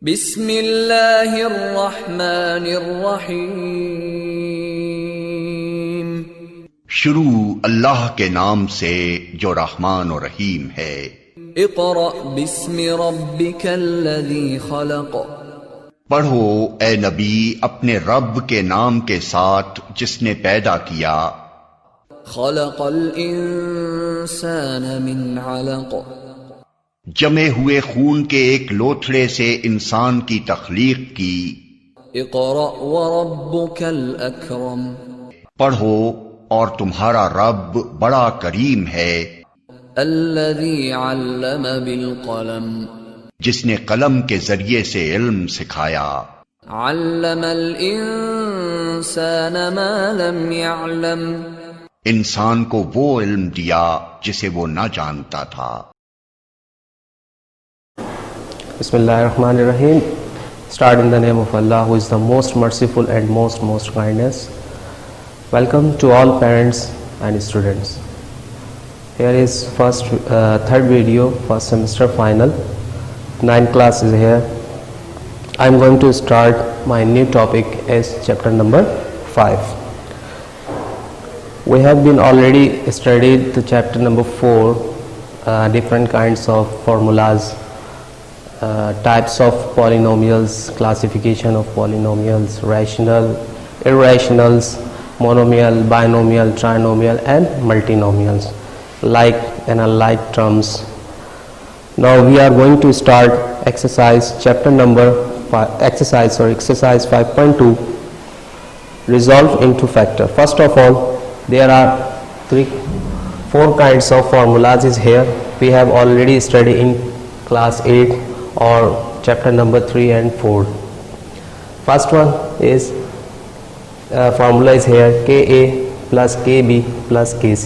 बिस्मिल्लाहिर्रहमानिर्रहीम। शुरू अल्लाह के नाम से जो रहमान और रहीम है। इक़रा बिस्मि रब्बिकल्लज़ी खलक़। पढ़ो ए नबी अपने रब के नाम के साथ जिसने पैदा किया। खलक़ल इंसान मिन अलक़। जमे हुए खून के एक लोथड़े से इंसान की तख्लीक की। इक़रा व रब्बुकल अकरम। पढ़ो और तुम्हारा रब बड़ा करीम है। अल्लज़ी अल्लम बिल क़लम। जिसने कलम के जरिए से इल्म सिखाया। अल्लमल इंसान मा लम यअलम। इंसान को वो इल्म दिया जिसे वो न जानता था। Bismillahirrahmanirrahim. Start in the name of Allah, who is the most merciful and most kindness. Welcome to all parents and students. Here is third video, first semester final. 9th class is here. I am going to start my new topic as chapter number 5. We have been already studied the chapter number 4, different kinds of formulas. Types of polynomials, classification of polynomials, rational, irrationals, monomial, binomial, trinomial and multinomials, like and unlike terms. Now we are going to start exercise 5.2, resolve into factor. First of all, there are 4 kinds of formulas is here. We have already studied in class 8 or chapter number 3 and 4. First one is formula is here, Ka plus Kb plus Kc.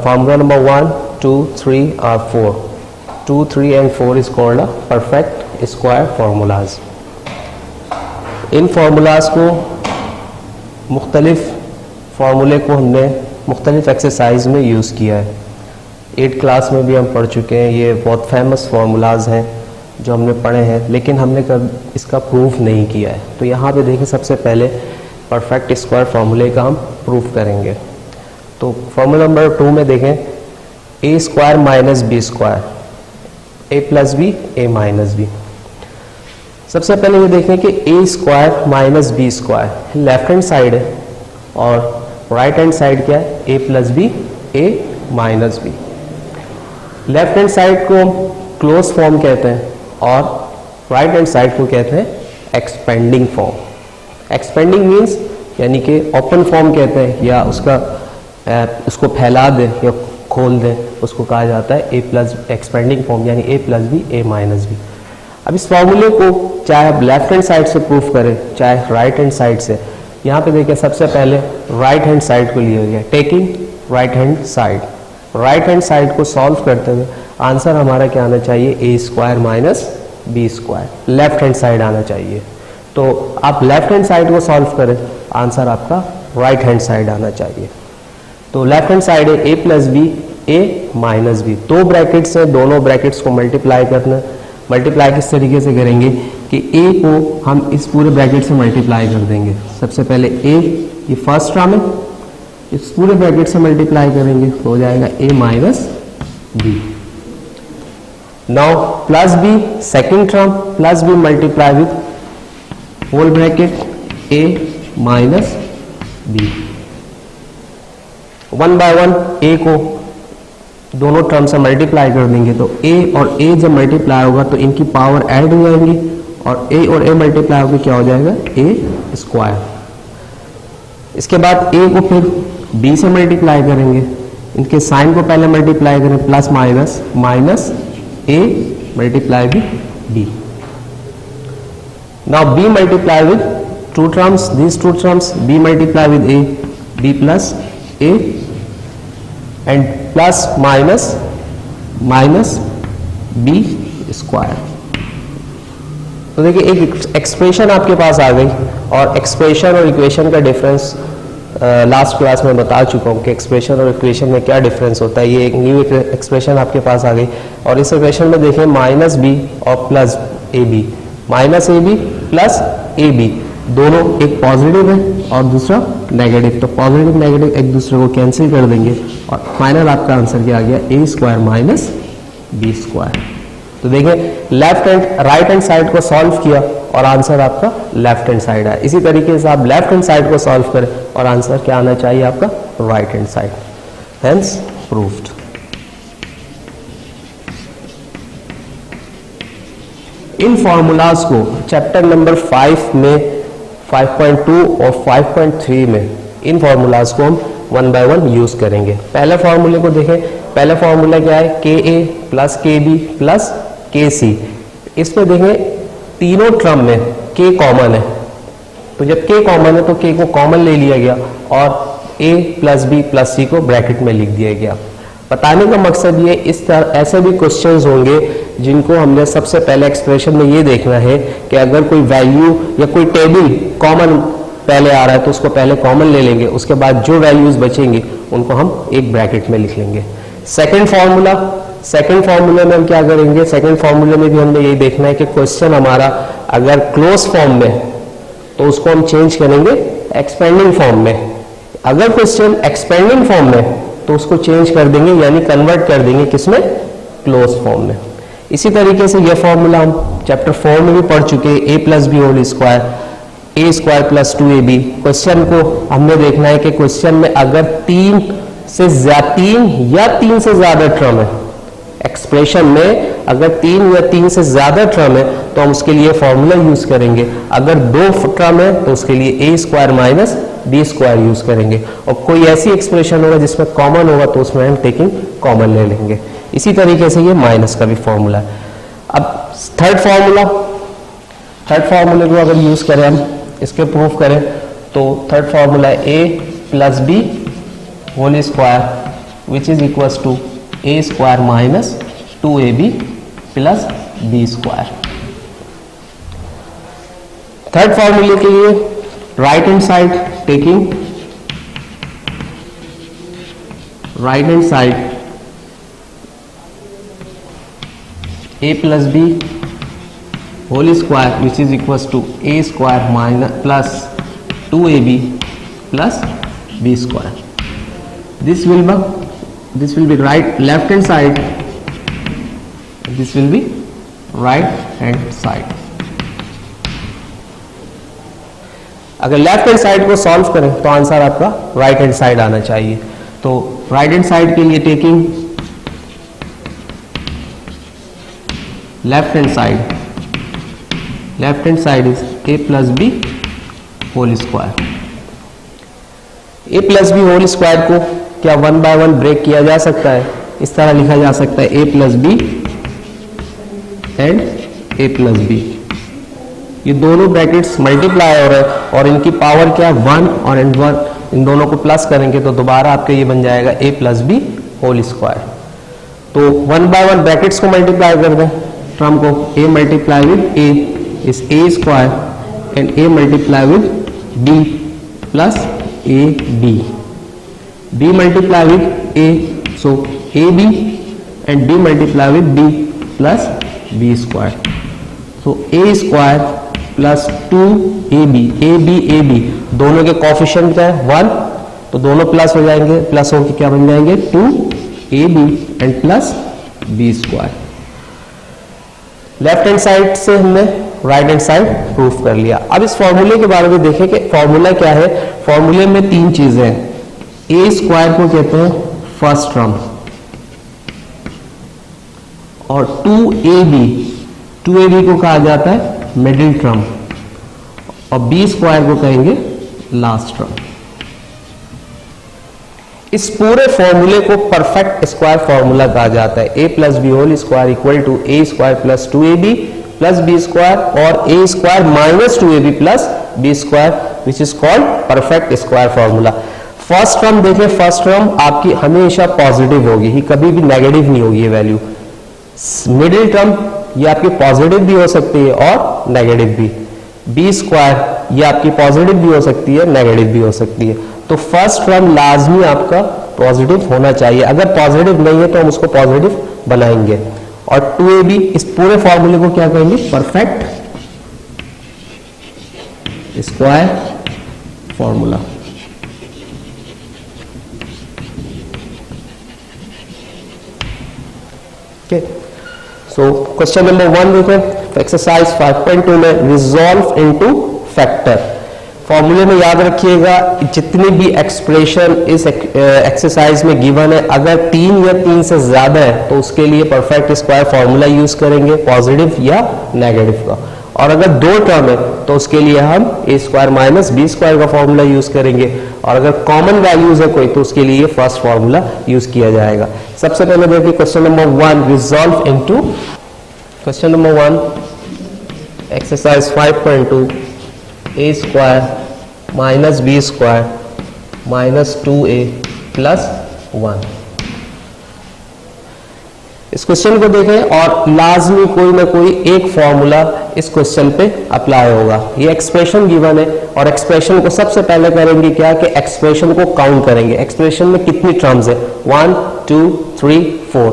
Formula number 1, 2, 3 or 4. 2, 3 and 4 is called a perfect square formulas. In formulas को मुख्तलिफ फार्मूले को हमने मुख्तलिफ exercise में use किया है। 8 class में भी हम पढ़ चुके हैं। ये बहुत फेमस फार्मूलाज हैं जो हमने पढ़े हैं, लेकिन हमने कभी इसका प्रूफ नहीं किया है। तो यहाँ पे देखें, सबसे पहले परफेक्ट स्क्वायर फार्मूले का हम प्रूफ करेंगे। तो फार्मूला नंबर 2 में देखें, A square minus B square, A plus B A minus B. सबसे पहले ये देखें कि A square minus B square left hand side है और राइट हैंड साइड क्या है, A plus B A minus B. Left hand side को क्लोज फॉर्म कहते हैं और राइट हैंड साइड को कहते हैं एक्सपेंडिंग फॉर्म। एक्सपेंडिंग मीन्स यानी कि ओपन फॉर्म कहते हैं, या उसको फैला दें या खोल दें, उसको कहा जाता है ए प्लस एक्सपेंडिंग फॉर्म, यानी ए plus B A minus B. अब इस फॉर्मूले को चाहे आप लेफ्ट हैंड साइड से प्रूफ करें चाहे राइट हैंड साइड से, यहाँ पे देखिए सबसे पहले राइट हैंड साइड को लिया गया, taking right hand side. Right hand side को सॉल्व करते हुए आंसर हमारा क्या आना चाहिए, A square minus B square, left hand side आना चाहिए। तो आप लेफ्ट हैंड साइड को सॉल्व करें, आंसर आपका राइट हैंड साइड आना चाहिए। तो लेफ्ट हैंड साइड है A plus B A minus B. 2 brackets हैं, दोनों ब्रैकेट्स को मल्टीप्लाई करना। मल्टीप्लाई किस तरीके से करेंगे कि ए को हम इस पूरे ब्रैकेट से मल्टीप्लाई कर देंगे। सबसे पहले ए, ये फर्स्ट टर्म है, इस पूरे ब्रैकेट से मल्टीप्लाई करेंगे तो हो जाएगा A minus B. Now plus B second term, plus B multiply with whole bracket A minus B. 1 by 1 A को दोनों टर्म से मल्टीप्लाई कर देंगे तो ए और ए जब मल्टीप्लाई होगा तो इनकी पावर ऐड हो जाएंगी और ए मल्टीप्लाई होकर क्या हो जाएगा, ए स्क्वायर। इसके बाद ए को फिर बी से मल्टीप्लाई करेंगे, इनके साइन को पहले मल्टीप्लाई करें, plus minus minus A multiply with B. Now B multiply with 2 terms, these 2 terms, b multiply with a, b plus a and plus minus b square. तो देखिए एक एक्सप्रेशन आपके पास आ गई और एक्सप्रेशन और इक्वेशन का डिफरेंस लास्ट क्लास में बता चुका हूँ कि एक्सप्रेशन और इक्वेशन में क्या डिफरेंस होता है। ये एक न्यू एक्सप्रेशन आपके पास आ गई और इस इक्वेशन में देखिए माइनस बी और plus A B, minus A B plus A B दोनों एक पॉजिटिव है और दूसरा नेगेटिव, तो पॉजिटिव नेगेटिव एक दूसरे को कैंसिल कर देंगे और फाइनल आपका आंसर क्या आ गया, A square minus B square. तो देखिए left and right hand side को सॉल्व किया और आंसर आपका लेफ्ट हैंड साइड है। इसी तरीके से आप लेफ्ट हैंड साइड को सॉल्व करें और आंसर क्या आना चाहिए आपका, right hand side. Hence proved. इन फॉर्मूलाज को चैप्टर नंबर 5 में 5.2 और 5.3 में इन फॉर्मूलाज को हम 1 बाय 1 यूज करेंगे। पहले फॉर्मूले को देखें, पहला फॉर्मूला क्या है, के ए प्लस के बी प्लस के सी। इसमें देखें तीनों टर्म में के कॉमन है, तो जब के कॉमन है तो के को कॉमन ले लिया गया और ए प्लस बी प्लस सी को ब्रैकेट में लिख दिया गया। बताने का मकसद ये, इस तरह ऐसे भी क्वेश्चंस होंगे जिनको हमने सबसे पहले एक्सप्रेशन में ये देखना है कि अगर कोई वैल्यू या कोई टेबल कॉमन पहले आ रहा है तो उसको पहले कॉमन ले लेंगे, उसके बाद जो वैल्यूज बचेंगे उनको हम एक ब्रैकेट में लिख लेंगे। सेकंड फार्मूला में हम क्या करेंगे, सेकंड फार्मूले में भी हमने यही देखना है कि क्वेश्चन हमारा अगर क्लोज फॉर्म में तो उसको हम चेंज करेंगे एक्सपेंडिंग फॉर्म में, अगर क्वेश्चन एक्सपेंडिंग फॉर्म में तो उसको चेंज कर देंगे यानी कन्वर्ट कर देंगे किसमें, क्लोज फॉर्म में। इसी तरीके से यह फॉर्मूला हम चैप्टर 4 में भी पढ़ चुके हैं, ए plus B whole square, A square plus 2ab। Question को हमने देखना है कि क्वेश्चन में अगर तीन या तीन से ज्यादा टर्म है, एक्सप्रेशन में अगर 3 या 3 से ज्यादा टर्म है तो हम उसके लिए फॉर्मूला यूज करेंगे, अगर 2 टर्म है तो उसके लिए A square minus B square use करेंगे, और कोई ऐसी एक्सप्रेशन होगा जिसमें कॉमन होगा तो उसमें हम टेकिंग कॉमन ले लेंगे। इसी तरीके से ये माइनस का भी फॉर्मूला है। अब थर्ड फार्मूले को अगर यूज करें हम, इसके प्रूफ करें तो थर्ड फार्मूला है A plus B whole square which is equal to A square minus 2ab plus B square. Third फार्मूले के लिए right hand side taking right hand side a plus B whole square which is equal to A square minus plus 2ab plus B square. This will be left hand side, this will be right hand side। अगर left hand side को solve करें तो answer आपका right hand side आना चाहिए। तो right hand side के लिए taking left hand side is a plus B whole square. a plus B whole square को क्या 1 बाय 1 ब्रेक किया जा सकता है, इस तरह लिखा जा सकता है a plus B and a plus B. ये दोनों ब्रैकेट्स मल्टीप्लाई हो रहे हैं और इनकी पावर क्या है 1 और एंड 1, इन दोनों को प्लस करेंगे तो दोबारा आपके ये बन जाएगा a plus B whole square. तो 1 बाय 1 ब्रैकेट्स को मल्टीप्लाई कर दें, टर्म को a multiply with a is a square and a multiply with b plus a b, b multiply with a, so ab and b multiply with b plus b square, so a square plus 2ab, ab दोनों के coefficient क्या है 1, तो दोनों plus हो जाएंगे, plus होकर क्या बन जाएंगे 2ab and plus b square. Left hand side से हमने राइट हैंड साइड प्रूफ कर लिया। अब इस फॉर्मूले के बारे में देखें कि फॉर्मूला क्या है। फॉर्मूले में 3 चीजें हैं, ए स्क्वायर को कहते हैं फर्स्ट टर्म और 2ab को कहा जाता है मिडिल टर्म और बी स्क्वायर को कहेंगे लास्ट टर्म। इस पूरे फॉर्मूले को परफेक्ट स्क्वायर फॉर्मूला कहा जाता है। A plus B whole square equal to A square plus 2ab plus B square और A square minus 2ab plus B square which is called perfect square formula. First term देखें, first term आपकी हमेशा positive होगी, ही कभी भी negative नहीं होगी ये वैल्यू। मिडिल टर्म ये आपकी पॉजिटिव भी हो सकती है और नेगेटिव भी। बी स्क्वायर ये आपकी पॉजिटिव भी हो सकती है, नेगेटिव भी हो सकती है। तो फर्स्ट टर्म लाजमी आपका पॉजिटिव होना चाहिए, अगर पॉजिटिव नहीं है तो हम उसको पॉजिटिव बनाएंगे। और 2ab इस पूरे फॉर्मूले को क्या कहेंगे, perfect square formula. Okay, so question number 1 देखें, एक्सरसाइज 5.2 में रिजॉल्व इनटू फैक्टर। फॉर्मूले में याद रखिएगा जितनी भी एक्सप्रेशन इस एक्सरसाइज में गिवन है, अगर 3 या 3 से ज्यादा है तो उसके लिए परफेक्ट स्क्वायर फॉर्मूला यूज करेंगे, पॉजिटिव या नेगेटिव का। और अगर 2 टर्म है तो उसके लिए हम a square minus b square का फॉर्मूला यूज करेंगे। और अगर कॉमन वैल्यूज है कोई तो उसके लिए फर्स्ट फॉर्मूला यूज किया जाएगा। सबसे पहले देखिए question number 1, resolve into. Question number 1 exercise 5.2, a square minus b square minus 2a plus 1। इस क्वेश्चन को देखें और लाजमी कोई ना कोई एक फॉर्मूला इस क्वेश्चन पे अप्लाई होगा। ये एक्सप्रेशन गिवन है और एक्सप्रेशन को सबसे पहले करेंगे क्या कि एक्सप्रेशन को काउंट करेंगे। एक्सप्रेशन में कितनी टर्म्स है, 1 2 3 4।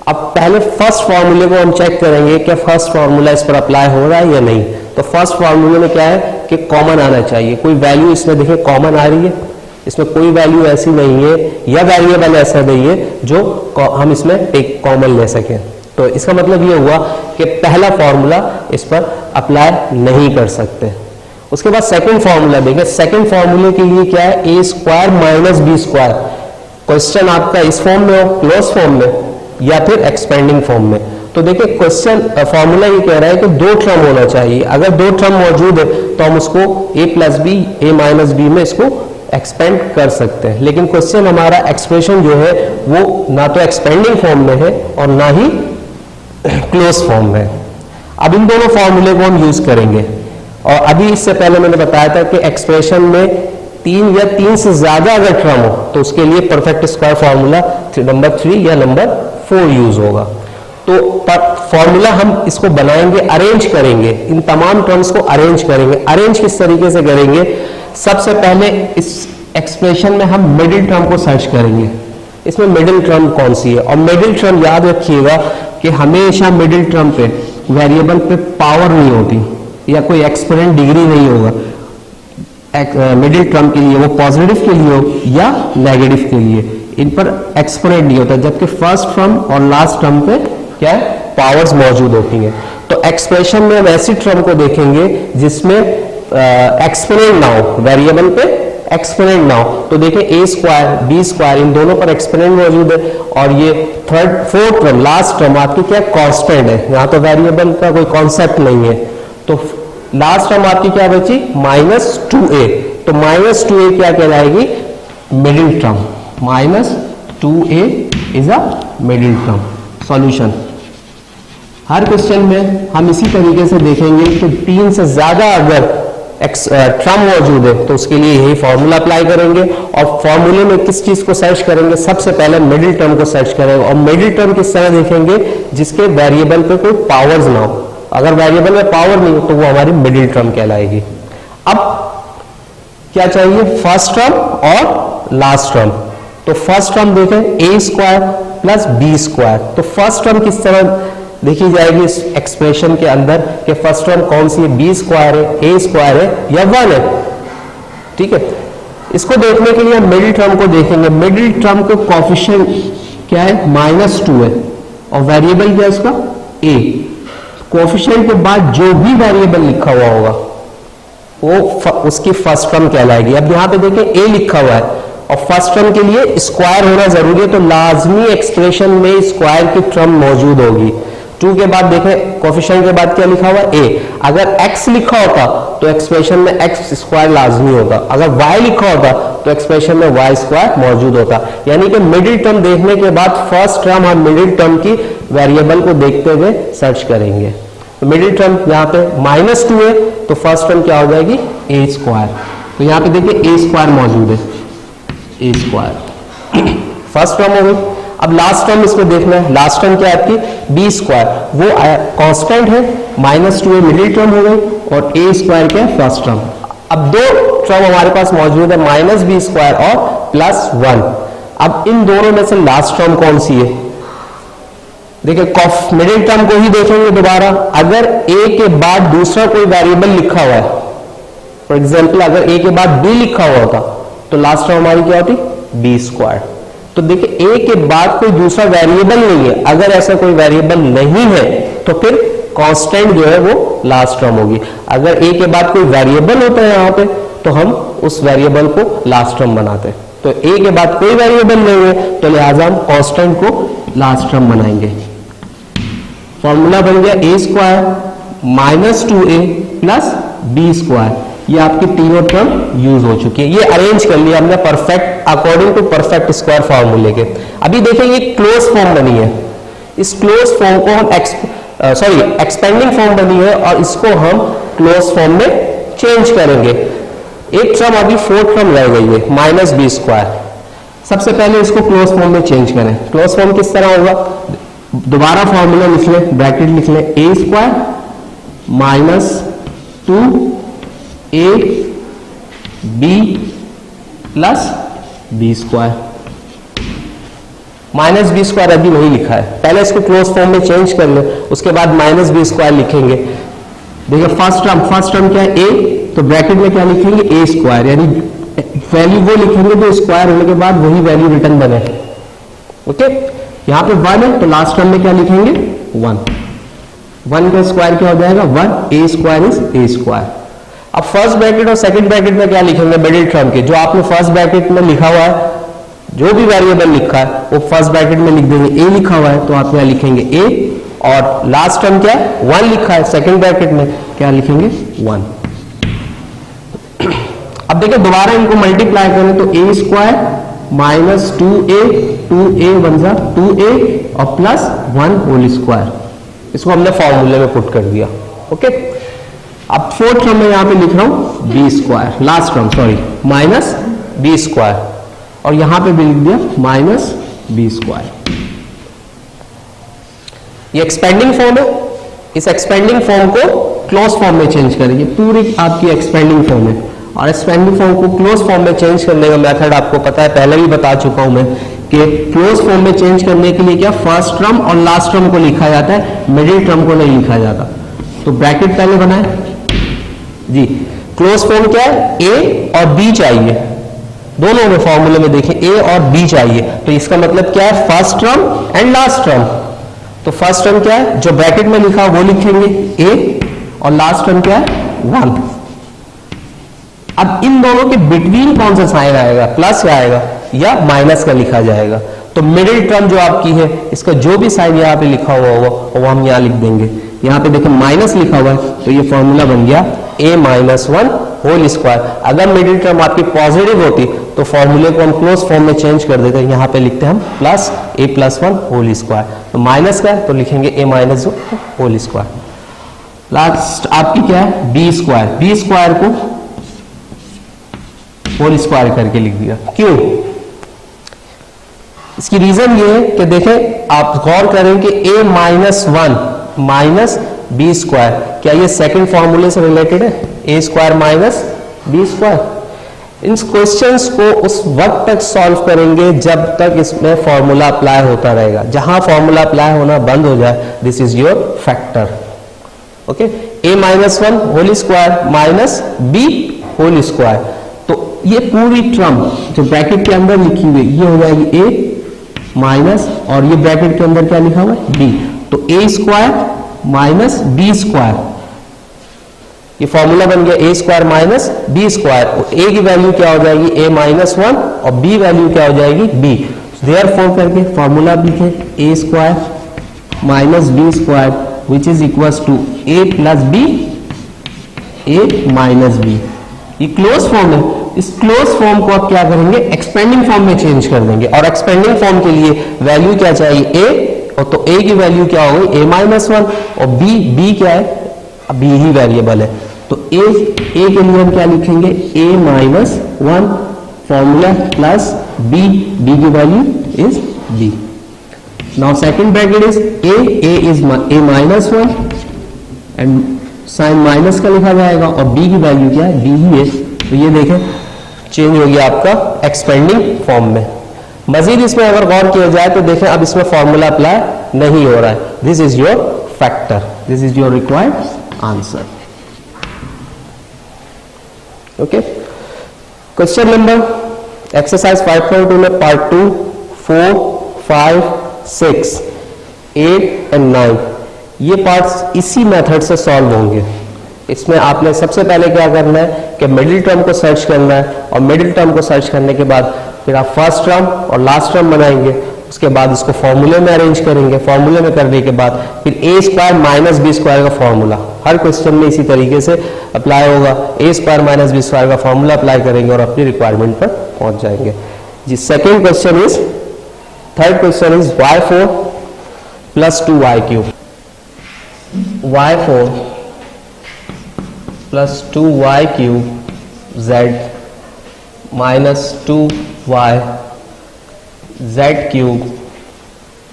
अब पहले फर्स्ट फॉर्मूले को हम चेक करेंगे कि फर्स्ट फॉर्मूला इस पर अप्लाई हो रहा है या नहीं। तो फर्स्ट फॉर्मूले में क्या है कि कॉमन आना चाहिए, कोई वैल्यू इसमें देखिए कॉमन आ रही है, इसमें कोई वैल्यू ऐसी नहीं है या वेरिएबल ऐसा नहीं है जो हम इसमें एक कॉमन ले सकें। तो इसका मतलब ये हुआ कि पहला फॉर्मूला इस पर अप्लाई नहीं कर सकते। उसके बाद सेकंड फॉर्मूला देखें, सेकंड फॉर्मूले के लिए क्या है, a square minus b square. Question आपका इस फॉर्म में हो, क्लोज फॉर्म में या फिर एक्सपेंडिंग फॉर्म में। तो देखिए क्वेश्चन फॉर्मूला ये कह रहा है कि 2 टर्म होना चाहिए। अगर 2 टर्म मौजूद है तो हम उसको a plus B a minus B में इसको एक्सपेंड कर सकते हैं। लेकिन क्वेश्चन हमारा एक्सप्रेशन जो है वो ना तो एक्सपेंडिंग फॉर्म में है और ना ही क्लोज फॉर्म में। अब इन दोनों फॉर्मूले को हम यूज करेंगे। और अभी इससे पहले मैंने बताया था कि एक्सप्रेशन में 3 या 3 से ज्यादा अगर टर्म हो तो उसके लिए परफेक्ट स्क्वायर फॉर्मूला नंबर 3 या नंबर 4 यूज होगा। तो फॉर्मूला हम इसको बनाएंगे, अरेंज करेंगे, इन तमाम टर्म्स को अरेंज करेंगे। अरेंज किस तरीके से करेंगे, सबसे पहले इस एक्सप्रेशन में हम मिडिल टर्म को सर्च करेंगे, इसमें मिडिल टर्म कौन सी है। और मिडिल टर्म याद रखिएगा कि हमेशा मिडिल टर्म पे वेरिएबल पे पावर नहीं होती या कोई एक्सपोनेंट डिग्री नहीं होगा। मिडिल टर्म के लिए वो पॉजिटिव के लिए हो या नेगेटिव के लिए, इन पर एक्सपोनेंट नहीं होता। जबकि फर्स्ट टर्म और लास्ट टर्म पे क्या है, पावर्स मौजूद होती हैं। तो एक्सप्रेशन में हम ऐसी टर्म को देखेंगे जिसमें एक्सपोनेंट ना हो, वेरिएबल पे एक्सपोनेंट ना हो। तो देखें a स्क्वायर b स्क्वायर इन दोनों पर एक्सपोनेंट मौजूद है। और ये फोर्थ टर्म लास्ट टर्म आपकी क्या कांस्टेंट है, यहाँ तो वेरिएबल का कोई कॉन्सेप्ट नहीं है। तो लास्ट टर्म आपकी क्या बची, माइनस 2a। तो माइनस 2a क्या कहलाएगी, middle term. Minus 2a is a middle term. Solution हर क्वेश्चन में हम इसी तरीके से देखेंगे कि 3 से ज्यादा अगर टर्म मौजूद है तो उसके लिए यही फॉर्मूला अप्लाई करेंगे। और फॉर्मूले में किस चीज को सर्च करेंगे, सबसे पहले मिडिल टर्म को सर्च करेंगे। और मिडिल टर्म किस तरह देखेंगे, जिसके वेरिएबल पे कोई पावर्स ना हो। अगर वेरिएबल में पावर नहीं हो तो वो हमारी मिडिल टर्म कहलाएगी। अब क्या चाहिए, फर्स्ट टर्म और लास्ट टर्म। तो फर्स्ट टर्म देखें a square plus b square. तो फर्स्ट टर्म किस तरह देखी जाएगी इस एक्सप्रेशन के अंदर कि फर्स्ट टर्म कौन सी है, b स्क्वायर है, a स्क्वायर है या 1 है। ठीक है, इसको देखने के लिए हम मिडिल टर्म को देखेंगे। मिडिल टर्म को कोफिशिएंट क्या है, -2 है और वेरिएबल क्या है उसका a। कोफिशिएंट के बाद जो भी वेरिएबल लिखा हुआ होगा वो उसकी फर्स्ट टर्म कहलाएगी। अब यहाँ पे देखें a लिखा हुआ है और फर्स्ट टर्म के लिए स्क्वायर होना जरूरी है, तो लाजमी एक्सप्रेशन में स्क्वायर की टर्म मौजूद होगी। 2 के बाद देखें कोफिशिएंट के बाद क्या लिखा हुआ a। अगर x लिखा होता तो एक्सप्रेशन में x स्क्वायर लाजमी होगा। अगर y लिखा होता तो एक्सप्रेशन में y स्क्वायर मौजूद होता। यानी कि मिडिल टर्म देखने के बाद फर्स्ट टर्म हम मिडिल टर्म की वेरिएबल को देखते हुए सर्च करेंगे। तो मिडिल टर्म यहाँ पे -2 है तो फर्स्ट टर्म क्या हो जाएगी, a स्क्वायर। तो यहाँ पे देखिए a स्क्वायर मौजूद है, a स्क्वायर फर्स्ट टर्म हो गई। अब लास्ट टर्म इसमें देखना है, लास्ट टर्म क्या है आपकी b स्क्वायर, वो कांस्टेंट है, -2 मिडिल टर्म हो गई और a स्क्वायर क्या है फर्स्ट टर्म। अब 2 टर्म हमारे पास मौजूद है माइनस बी स्क्वायर और प्लस 1। अब इन दोनों में से लास्ट टर्म कौन सी है? देखिए मिडिल टर्म को ही देखेंगे दोबारा। अगर a के बाद दूसरा कोई वेरिएबल लिखा हुआ है, फॉर एग्जाम्पल अगर a के बाद b लिखा हुआ होता तो लास्ट टर्म हमारी क्या होती? B square. तो देखिए a के बाद कोई दूसरा वेरिएबल नहीं है, अगर ऐसा कोई वेरिएबल नहीं है तो फिर कांस्टेंट जो है वो लास्ट टर्म होगी। अगर a के बाद कोई वेरिएबल होता है यहां पे तो हम उस वेरिएबल को लास्ट टर्म बनाते हैं। तो a के बाद कोई वेरिएबल नहीं है तो लिहाजा हम कांस्टेंट को लास्ट टर्म बनाएंगे। फॉर्मूला बन गया a square minus 2a plus B square. ये आपकी तीनों टर्म यूज हो चुकी है। ये अरेंज कर लिया हमने perfect according to perfect square फॉर्मूले के। अभी देखेंगे क्लोज फॉर्म बनी है। इस क्लोज फॉर्म को हम एक्सपेंडिंग फॉर्म बनी है और इसको हम क्लोज फॉर्म में चेंज करेंगे। एक टर्म अभी फोर्थ टर्म रह गई है माइनस बी स्क्वायर। सबसे पहले इसको क्लोज फॉर्म में चेंज करें। क्लोज फॉर्म किस तरह होगा? दोबारा फॉर्मूला लिख लें, ब्रैकेट लिख लें, A square minus 2a b plus B square. Minus B square अभी नहीं लिखा है, पहले इसको क्लोज फॉर्म में चेंज कर लें, उसके बाद माइनस बी स्क्वायर लिखेंगे। देखिए फर्स्ट टर्म क्या है? a, तो ब्रैकेट में क्या लिखेंगे? ए स्क्वायर, यानी वैल्यू वो लिखेंगे जो स्क्वायर होने के बाद वही वैल्यू रिटर्न बने। ओके, यहां पे 1 है तो लास्ट टर्म में क्या लिखेंगे? 1 का स्क्वायर क्या हो जाएगा? 1, ए स्क्वायर इज ए स्क्वायर। अब फर्स्ट ब्रैकेट और सेकंड ब्रैकेट में क्या लिखेंगे? मिडिल टर्म के जो आपने फर्स्ट ब्रैकेट में लिखा हुआ है, जो भी वेरिएबल लिखा है वो फर्स्ट ब्रैकेट में लिख देंगे। ए लिखा हुआ है तो आप क्या लिखेंगे? ए, और लास्ट टर्म क्या है? 1 लिखा है, सेकंड ब्रैकेट में क्या लिखेंगे? 1। अब देखिए दोबारा इनको मल्टीप्लाई करें तो ए स्क्वायर माइनस 2a बन जा 2a और प्लस 1 होल स्क्वायर। इसको हमने फॉर्मूले में पुट कर दिया। ओके, अब फोर्थ टर्म में यहां पे लिख रहा हूं B square, last term sorry, minus B square, और यहां पे भी लिख दिया माइनस बी स्क्वायर। ये एक्सपेंडिंग फॉर्म है, इस एक्सपेंडिंग फॉर्म को क्लोज फॉर्म में चेंज करेंगे। पूरी आपकी एक्सपेंडिंग फॉर्म है, और एक्सपेंडिंग फॉर्म को क्लोज फॉर्म में चेंज करने का मेथड आपको पता है, पहले भी बता चुका हूं मैं कि क्लोज फॉर्म में चेंज करने के लिए क्या फर्स्ट टर्म और लास्ट टर्म को लिखा जाता है, मिडिल टर्म को नहीं लिखा जाता। तो ब्रैकेट पहले बनाए जी। क्लोज फॉर्म क्या है? ए और बी चाहिए, दोनों में फॉर्मूले में देखें ए और बी चाहिए, तो इसका मतलब क्या है? First term and last term. तो फर्स्ट टर्म क्या है? जो ब्रैकेट में लिखा वो लिखेंगे ए, और लास्ट टर्म क्या है? 1। अब इन दोनों के बिटवीन कौन सा साइन आएगा? प्लस आएगा या माइनस का लिखा जाएगा। तो मिडिल टर्म जो आपकी है, इसका जो भी साइन यहाँ पे लिखा हुआ होगा वो हम यहाँ लिख देंगे। यहाँ पे देखो माइनस लिखा हुआ है तो ये फॉर्मूला बन गया a माइनस 1 होल स्क्वायर। अगर मिडिल टर्म आपकी पॉजिटिव होती तो फॉर्मूले को हम क्लोज फॉर्म में चेंज कर देते हैं। यहाँ पे लिखते हैं हम plus a plus 1 whole square. तो माइनस का है तो लिखेंगे a minus 1 whole square. Last आपकी क्या है? बी स्क्वायर, बी स्क्वायर को होल स्क्वायर करके लिख दिया। क्यों? इसकी रीजन ये है कि देखें, आप गौर करें कि a minus 1 minus B square, क्या ये सेकंड फॉर्मूले से रिलेटेड है? A square minus B square. इन क्वेश्चंस को उस वक्त तक सॉल्व करेंगे जब तक इसमें फॉर्मूला अप्लाई होता रहेगा। जहां फॉर्मूला अप्लाई होना बंद हो जाए, this is your factor. Okay, a minus 1 whole square minus B whole square. तो ये पूरी टर्म जो ब्रैकेट के अंदर लिखी हुई ये हो जाएगी a माइनस, और ये ब्रैकेट के अंदर क्या लिखा हुआ है? b। तो a square minus B square, ये फॉर्मूला बन गया a square minus B square. a की वैल्यू क्या हो जाएगी? a माइनस 1, और b वैल्यू क्या हो जाएगी? b। देयरफॉर करके फॉर्मूला लिखे a square minus B square which is equals to a plus b, a minus b। ये क्लोज फॉर्म है। इस क्लोज फॉर्म को आप क्या करेंगे? एक्सपेंडिंग फॉर्म में चेंज कर देंगे, और एक्सपेंडिंग फॉर्म के लिए वैल्यू क्या चाहिए? a, और तो a की वैल्यू क्या हो गई? a माइनस 1, और b क्या है? b ही वेरिएबल है। तो a के लिए हम क्या लिखेंगे? a minus 1 formula plus b की value is b। Now second bracket is a is a minus 1 and sign minus का लिखा जाएगा, और b की वैल्यू क्या है? b ही है तो ये देखें चेंज हो गया आपका एक्सपेंडिंग फॉर्म में। मजीद इसमें अगर गौर किया जाए तो देखें अब इसमें फॉर्मूला अप्लाई नहीं हो रहा है। This is your factor, this is your required answer. Okay, question number exercise 5.2 में पार्ट 2, 4, 5, 6, 8 एंड 9 ये पार्ट्स इसी मेथड से सॉल्व होंगे। इसमें आपने सबसे पहले क्या करना है कि मिडिल टर्म को सर्च करना है, और मिडिल टर्म को सर्च करने के बाद फिर आप फर्स्ट टर्म और लास्ट टर्म बनाएंगे। उसके बाद इसको फॉर्मूले में अरेंज करेंगे। फॉर्मूले में करने के बाद फिर A square minus B square का फॉर्मूला हर क्वेश्चन में इसी तरीके से अप्लाई होगा। A square minus B square का फॉर्मूला अप्लाई करेंगे और अपनी रिक्वायरमेंट पर पहुंच जाएंगे जी। Second question is, third question is y4 plus 2y3, y4 plus 2y3 z minus 2y z cube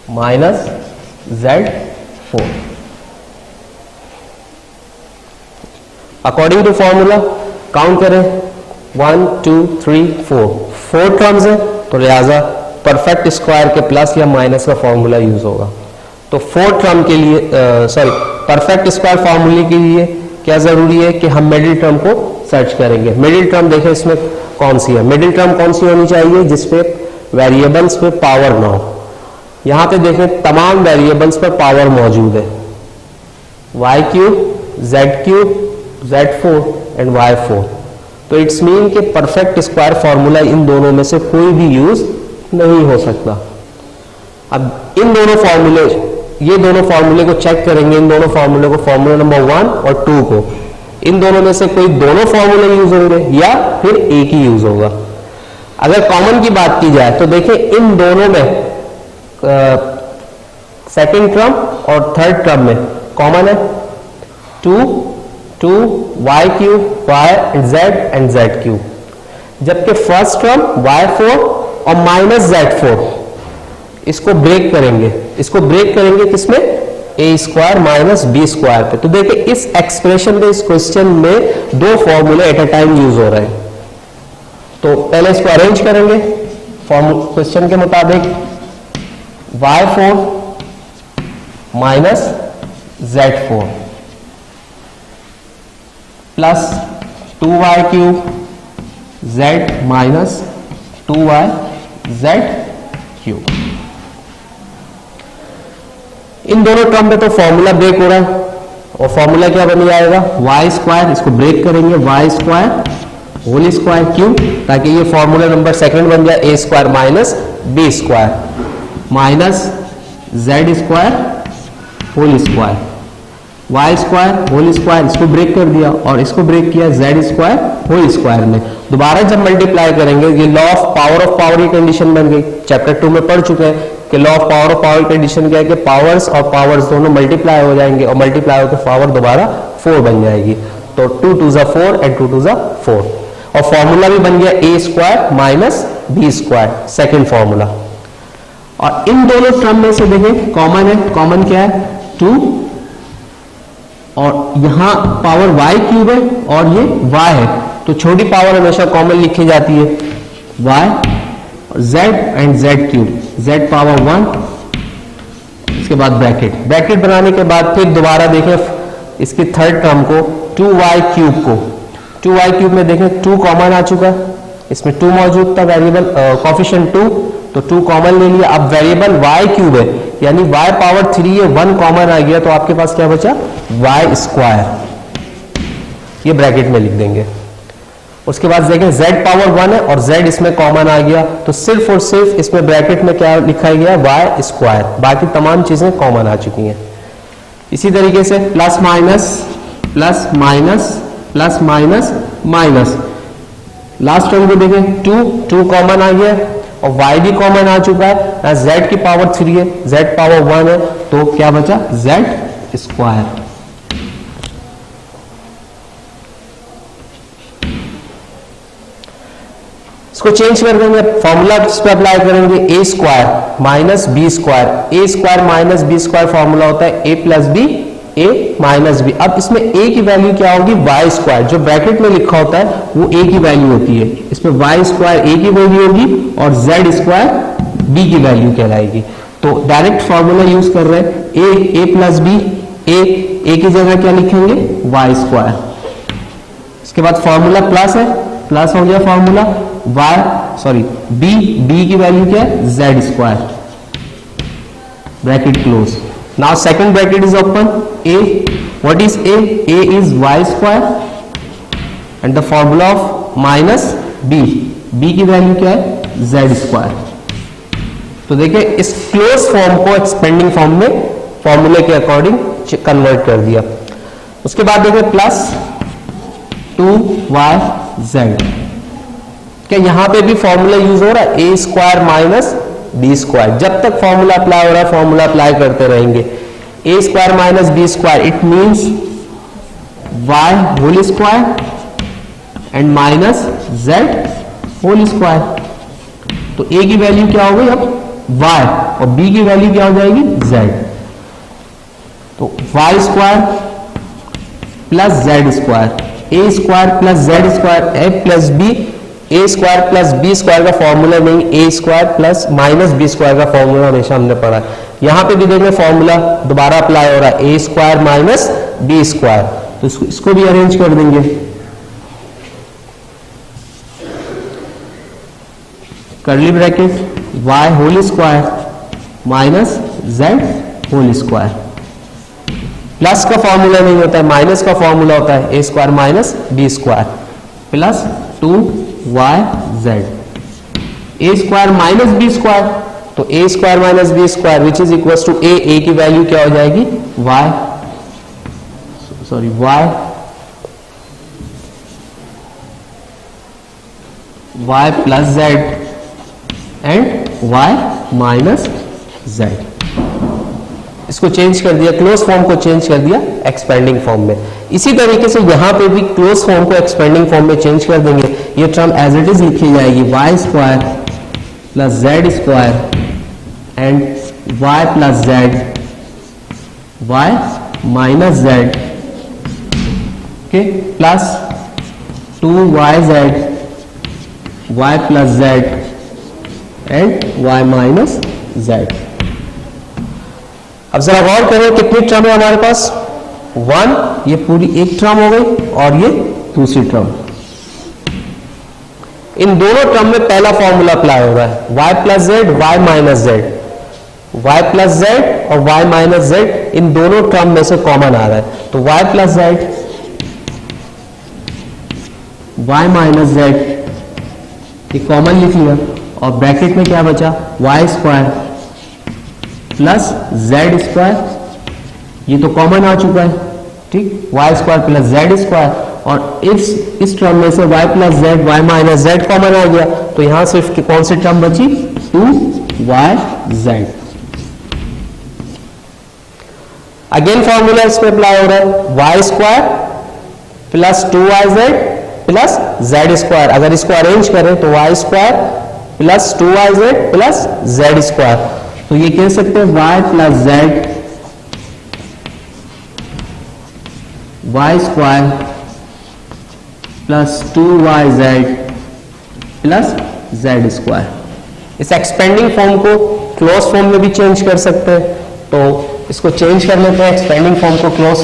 minus z4। According to formula count करें 1 2 3 4, 4 terms है तो लिहाजा परफेक्ट स्क्वायर के प्लस या माइनस का फॉर्मूला यूज होगा। तो 4 टर्म के लिए परफेक्ट स्क्वायर फॉर्मूले के लिए क्या जरूरी है कि हम मिडिल टर्म को सर्च करेंगे। मिडिल टर्म देखें इसमें कौन सी है, मिडिल टर्म कौन सी होनी चाहिए जिसपे वेरिएबल्स पे पावर ना हो। यहां पे देखें तमाम वेरिएबल्स पर पावर मौजूद है, y3, z3, z4 and y4। तो इट्स मीन कि परफेक्ट स्क्वायर फॉर्मूला इन दोनों में से कोई भी यूज नहीं हो सकता। अब इन दोनों फॉर्मूले, ये दोनों फॉर्मूले को चेक करेंगे, इन दोनों फॉर्मूले को, फॉर्मूला नंबर 1 और 2 को, इन दोनों में से कोई दोनों फॉर्मूले यूज होंगे या फिर एक ही यूज होगा। अगर कॉमन की बात की जाए तो देखिए इन दोनों में सेकंड टर्म और थर्ड टर्म में कॉमन है 2 2 y cube y z and z cube, जबकि फर्स्ट टर्म y4 और माइनस z4 इसको ब्रेक करेंगे। इसको ब्रेक करेंगे किसमें, ए स्क्वायर माइनस बी स्क्वायर पे। तो देखिए इस एक्सप्रेशन में, इस क्वेश्चन में दो फॉर्मूले एट अ टाइम यूज हो रहे हैं। तो पहले इसको अरेंज करेंगे क्वेश्चन के मुताबिक, y4 minus z4 plus 2y cube z minus 2y z cube. इन दोनों टर्म में तो फॉर्मूला ब्रेक हो रहा है, और फॉर्मूला क्या बन जाएगा, वाई स्क्वायर, इसको ब्रेक करेंगे वाई स्क्वायर होल स्क्वायर क्यों, ताकि ये फॉर्मूला नंबर सेकंड बन जाए A square minus B square minus Z square whole square, Y square whole square, इसको ब्रेक कर दिया और इसको ब्रेक किया जेड स्क्वायर होल स्क्वायर में। दोबारा जब मल्टीप्लाई करेंगे, ये लॉ ऑफ पावर की कंडीशन बन गई, चैप्टर 2 में पढ़ चुके हैं कि लॉ ऑफ पावर की कंडीशन क्या है कि पावर्स और पावर्स दोनों मल्टीप्लाई हो जाएंगे, और मल्टीप्लाई होकर पावर दोबारा 4 बन जाएगी। तो 2 2 जा 4 एंड 2 2 जा 4, और फॉर्मूला भी बन गया A square minus B square, second formula. और इन दोनों टर्म में से देखें कॉमन है, कॉमन क्या है 2, और यहां पावर y क्यूब है और ये y है, तो छोटी पावर हमेशा कॉमन लिखी जाती है y, और z and z cube, z power 1, इसके बाद ब्रैकेट, ब्रैकेट बनाने के बाद फिर दोबारा देखें इसकी थर्ड टर्म को 2y क्यूब को, 2y क्यूब में देखें 2 कॉमन आ चुका है, इसमें 2 मौजूद था, वेरिएबल कोफिशिएंट 2, तो 2 कॉमन ले लिया। अब वेरिएबल y क्यूब है यानी y पावर 3 है, 1 कॉमन आ गया, तो आपके पास क्या बचा y स्क्वायर, ये ब्रैकेट में लिख देंगे। उसके बाद देखें z पावर 1 है और z इसमें कॉमन आ गया, तो सिर्फ और सिर्फ इसमें ब्रैकेट में क्या लिखा गया y स्क्वायर, बाकी तमाम चीजें कॉमन आ चुकी हैं। इसी तरीके से plus minus plus minus plus minus minus, last term को देखें 2 कॉमन आ गया और y भी कॉमन आ चुका है, z की पावर 3 है, z पावर 1 है, तो क्या बचा z स्क्वायर। इसको चेंज कर देंगे, फॉर्मूला किस पे अप्लाई करेंगे, A square minus B square, A square minus B square formula होता है A plus B A minus B. अब इसमें ए की वैल्यू क्या होगी, वाई स्क्वायर, जो ब्रैकेट में लिखा होता है वो ए की वैल्यू होती है, इसमें वाई स्क्वायर ए की वैल्यू होगी और जेड स्क्वायर बी की वैल्यू कहलाएगी। तो डायरेक्ट फॉर्मूला यूज कर रहे हैं, ए प्लस बी, ए की जगह क्या लिखेंगे, वाई स्क्वायर। इसके बाद फॉर्मूला प्लस है, प्लस हो गया फॉर्मूला, बी की वैल्यू क्या है, Z square, bracket close. Now second bracket is open, A, what is A is Y square and the formula of minus B की वैल्यू क्या है, जेड स्क्वायर। तो देखिए इस क्लोज फॉर्म को एक्सपेंडिंग फॉर्म में फॉर्मूले के अकॉर्डिंग कन्वर्ट कर दिया। उसके बाद देखिए प्लस 2yz, क्या यहां पे भी फॉर्मूला यूज हो रहा है, A square minus B square. जब तक फॉर्मूला अप्लाई हो रहा है फॉर्मूला अप्लाई करते रहेंगे। A square minus B square, it means Y whole square and minus Z whole square. तो ए की वैल्यू क्या हो गई अब y और b की वैल्यू क्या हो जाएगी, z। तो y square plus Z square, A square plus Z square, A plus B, A square plus B square का फॉर्मूला नहीं, A square plus minus B square का फॉर्मूला हमेशा हमने पढ़ा है। यहां पे भी देखें फॉर्मूला दोबारा अप्लाई हो रहा है, A square minus B square. तो इसको भी अरेंज कर देंगे, curly bracket y whole square minus z whole square. Plus का फॉर्मूला नहीं होता है, माइनस का फॉर्मूला होता है, A square minus B square plus 2yz। A square minus B square, तो A square minus B square which is equal to A की value क्या हो जाएगी, y plus z and y minus z। इसको change कर दिया, close form को change कर दिया एक्सपेंडिंग फॉर्म में। इसी तरीके से यहां पे भी क्लोज फॉर्म को एक्सपेंडिंग फॉर्म में चेंज कर देंगे। ये टर्म एज इट इज लिखी जाएगी, y square plus z square and y plus z, y minus z, okay, plus 2yz, y plus z and y minus z। अब जरा गौर करें कितनी टर्म है हमारे पास, 1, ये पूरी एक टर्म हो गई और ये दूसरी टर्म। इन दोनों टर्म में पहला फॉर्मूला अप्लाई हो रहा है, y plus Z, y minus Z, y plus Z और y माइनस जेड इन दोनों टर्म में से कॉमन आ रहा है। तो y plus Z, y minus Z ये कॉमन लिख लिया और ब्रैकेट में क्या बचा, y square plus Z square, ये तो कॉमन आ चुका है, ठीक, y square plus Z square. और इस टर्म में से y plus Z, y minus Z common आ गया, तो यहां सिर्फ कौन सी टर्म बची, 2yz। अगेन फॉर्मूला इस पे अप्लाई हो रहा है, y square plus 2yz plus Z square. अगर इसको अरेंज करें तो y square plus 2yz plus Z square. तो ये कह सकते हैं y plus Z, y square plus 2yz plus Z square. इस एक्सपेंडिंग फॉर्म को क्लोज फॉर्म में भी चेंज कर सकते हैं, तो इसको चेंज कर लेते हैं एक्सपेंडिंग फॉर्म को क्लोज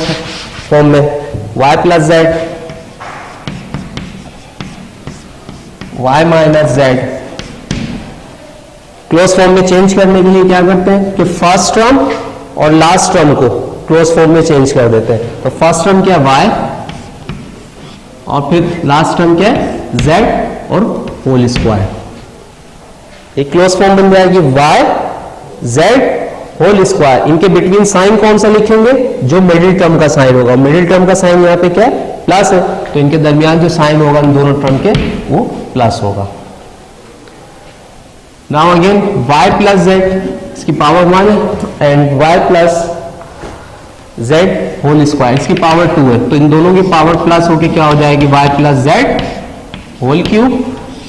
फॉर्म में, y plus Z, y minus Z. Close form में चेंज करने के लिए क्या करते हैं कि फर्स्ट टर्म और लास्ट टर्म को क्लोज फॉर्म में चेंज कर देते हैं। तो फर्स्ट टर्म क्या है y और फिर लास्ट टर्म क्या है z और होल स्क्वायर। एक क्लोज फॉर्म बन जाएगी y z होल स्क्वायर। इनके बिटवीन साइन कौन सा लिखेंगे, जो मिडिल टर्म का साइन होगा। मिडिल टर्म का साइन यहाँ पे क्या है, प्लस है, तो इनके दरमियान जो साइन होगा इन दोनों टर्म के वो प्लस होगा। Now again y plus z, इसकी पावर 1 है and y plus z whole square, इसकी पावर 2 है। तो इन दोनों की पावर प्लस होके क्या हो जाएगी, y plus z whole cube.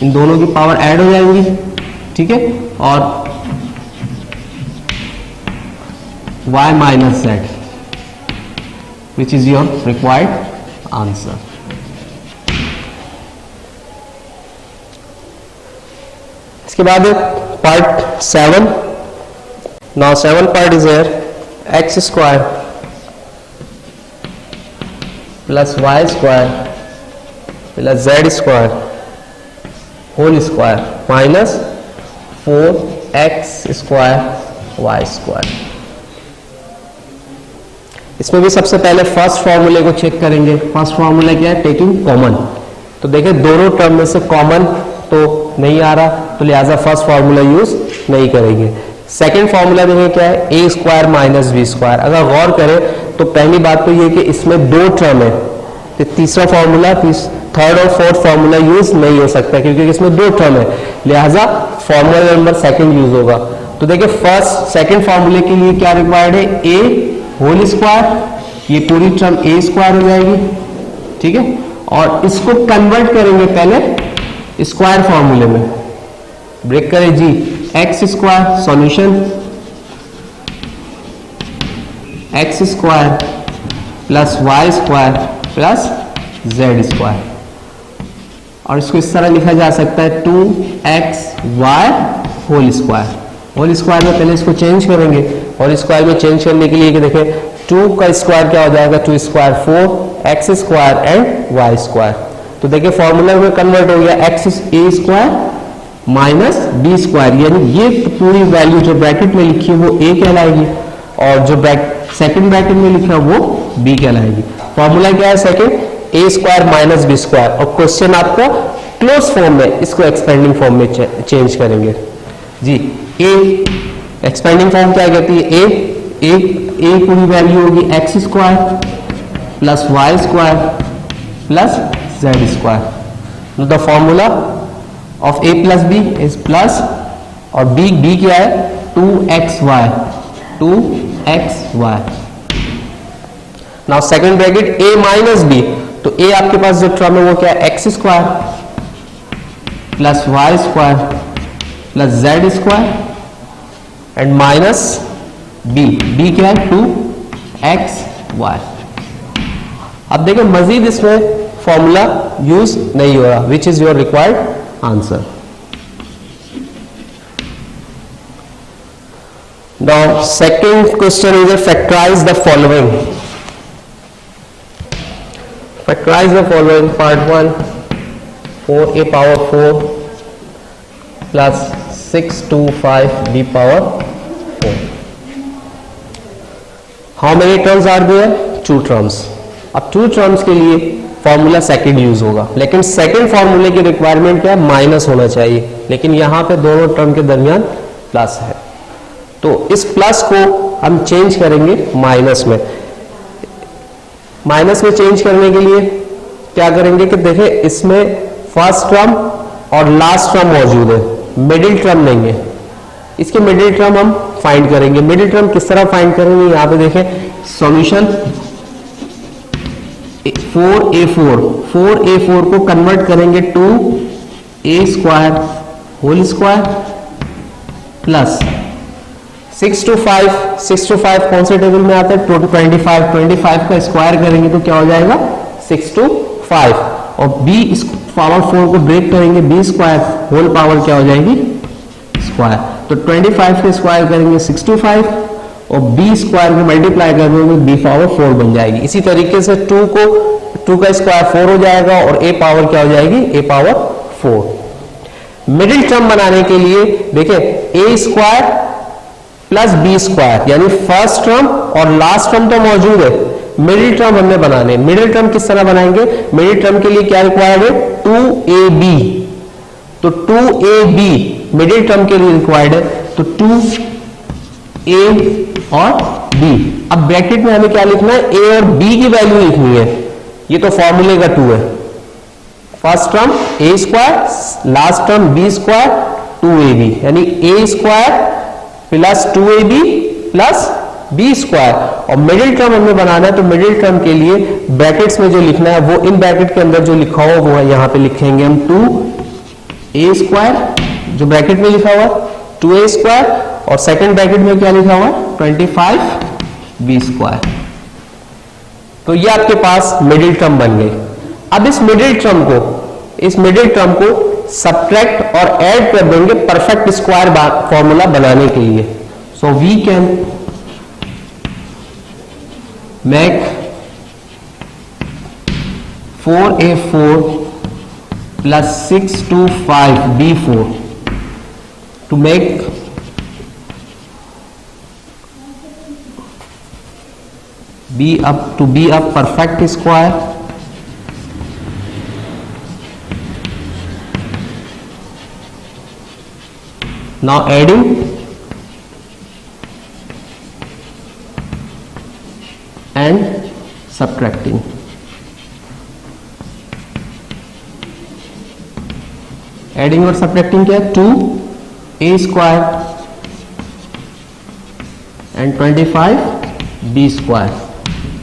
इन दोनों की पावर ऐड हो जाएंगी, ठीक है, और y minus z। Which is your required answer. इसके बाद part 7। Now 7 part is here, X square plus Y square plus Z square whole square minus 4x square Y square. इसमें भी सबसे पहले फर्स्ट फॉर्मूले को चेक करेंगे। फर्स्ट फॉर्मूला क्या है, टेकिंग कॉमन। तो देखिए दोनों टर्म में से कॉमन तो नहीं आ रहा, तो लिहाजा फर्स्ट फॉर्मूला यूज नहीं करेंगे। सेकंड फॉर्मूला देखिए क्या है, A square minus B square. अगर गौर करें तो पहली बात तो ये कि इसमें दो टर्म है, तो तीसरा फॉर्मूला, थर्ड और फोर्थ फॉर्मूला यूज नहीं हो सकता क्योंकि इसमें दो टर्म है, लिहाजा फॉर्मूला नंबर सेकंड यूज होगा। तो देखिए फर्स्ट सेकंड फॉर्मूले के लिए क्या रिक्वायर्ड है, ए होल स्क्वायर, ये पूरी टर्म ए स्क्वायर हो जाएगी, ठीक है, और इसको कन्वर्ट करेंगे पहले स्क्वायर फॉर्मूले में। ब्रेक करें जी, X square solution X square plus Y square plus Z square, और इसको इस तरह लिखा जा सकता है 2xy whole square. Whole square में पहले इसको चेंज करेंगे, होल स्क्वायर में चेंज करने के लिए कि देखें 2 का स्क्वायर क्या हो जाएगा, 2 square 4, X square and Y square. तो देखिए फॉर्मूला में कन्वर्ट हो गया, X A square minus B square, यानी ये पूरी वैल्यू जो ब्रैकेट में लिखी है वो ए कहलाएगी और जो सेकंड ब्रैकेट में लिखा है वो बी कहलाएगी। फॉर्मूला क्या है सेकंड, ए स्क्वायर माइनस बी स्क्वायर, और क्वेश्चन आपका क्लोज फॉर्म में इसको एक्सपेंडिंग फॉर्म में चेंज करेंगे जी। ए एक्सपेंडिंग फॉर्म क्या कहती है, ए पूरी वैल्यू होगी X square plus Y square plus Z square. The formula of A plus B is plus, और बी क्या है 2xy, 2xy। Now second bracket A minus B, तो ए आपके पास जो टर्म है वो क्या है, X square plus Y square plus Z square and minus B क्या है 2xy। अब देखिए मजीद इसमें फॉर्मूला यूज नहीं हो रहा, which is your required answer. Now second question is factorize the following. Factorize the following. Part 1, 4a power 4 plus 625b power 4. How many terms are there? 2 terms. अब 2 terms के लिए formula second use होगा, लेकिन second फॉर्मूले की requirement क्या है, minus होना चाहिए, लेकिन यहां पे दोनों टर्म के दरमियान प्लस है, तो इस प्लस को हम चेंज करेंगे माइनस में। माइनस में चेंज करने के लिए क्या करेंगे कि देखें इसमें फर्स्ट टर्म और लास्ट टर्म मौजूद है, मिडिल टर्म नहीं है। इसके मिडिल टर्म हम फाइंड करेंगे। मिडिल टर्म किस तरह फाइंड करेंगे, यहां पे देखें सॉल्यूशन 4a4 को कन्वर्ट करेंगे to A square whole square plus 6 to 5 कौन से टेबल में आता है, 25 का स्क्वायर करेंगे तो क्या हो जाएगा 6 to 5, और b पावर 4 को ब्रेक करेंगे, b स्क्वायर होल पावर क्या हो जाएगी स्क्वायर, तो 25 के स्क्वायर करेंगे 6 to 5 और b स्क्वायर को मल्टीप्लाई करेंगे b पावर 4 बन जाएगी। इसी तरीके से 2 का स्क्वायर 4 हो जाएगा और a पावर क्या हो जाएगी, a पावर 4। मिडिल टर्म बनाने के लिए देखें a square plus B square, यानी फर्स्ट टर्म और लास्ट टर्म तो मौजूद है, मिडिल टर्म हमने बनाने। मिडिल टर्म किस तरह बनाएंगे, मिडिल टर्म के लिए क्या रिक्वायर्ड है 2ab, तो 2ab मिडिल टर्म के लिए रिक्वायर्ड है, तो 2a और b। अब ब्रैकेट में हमें क्या लिखना है, a और b की वैल्यू लिखनी है, ये तो फॉर्मूले का 2 है। First term a square, last term b square 2ab, यानी a square plus 2ab plus B square, और मिडिल टर्म हमें बनाना है, तो मिडिल टर्म के लिए ब्रैकेट्स में जो लिखना है वो इन ब्रैकेट के अंदर जो लिखा हुआ वो है यहां पे लिखेंगे हम 2a स्क्वायर, जो ब्रैकेट में लिखा हुआ 2a स्क्वायर, और सेकंड ब्रैकेट में क्या लिखा हुआ 25b स्क्वायर। तो ये आपके पास मिडिल टर्म बन गई। अब इस मिडिल टर्म को सब्ट्रैक्ट और ऐड कर देंगे परफेक्ट स्क्वायर फॉर्मूला बनाने के लिए। So we can make 4a4 plus 625b4 to make be a perfect square. Now adding and subtracting. Adding और सब्ट्रैक्टिंग क्या है? 2a square and 25b square.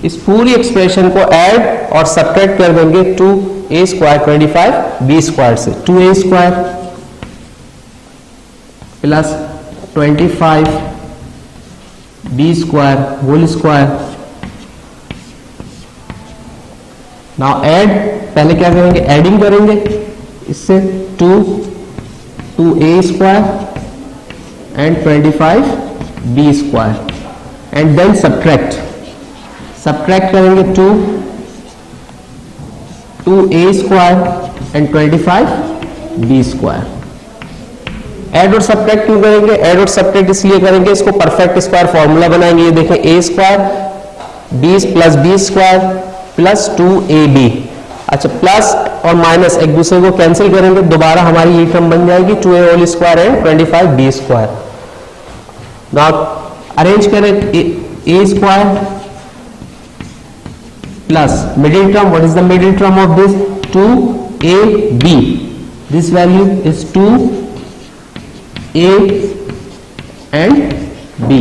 इस पूरी एक्सप्रेशन को ऐड और सब्ट्रैक्ट कर देंगे 2a स्क्वायर 25b स्क्वायर से। 2a square plus 25b square whole square. Now add, पहले क्या करेंगे? एडिंग करेंगे इससे 2a square and 25b square and then subtract करेंगे 2a square and 25b square. Add और सब्ट्रैक्ट क्यों करेंगे? ऐड और सब्ट्रैक्ट इसलिए करेंगे, इसको परफेक्ट स्क्वायर फॉर्मूला बनाएंगे। ये देखें, a square b plus b square plus 2ab। अच्छा, प्लस और माइनस एक दूसरे को कैंसिल करेंगे, दोबारा हमारी ये टर्म बन जाएगी 2a whole square and 25b square. Now arrange करें, a square plus middle term, what is the middle term of this? 2ab, this value is 2a and b,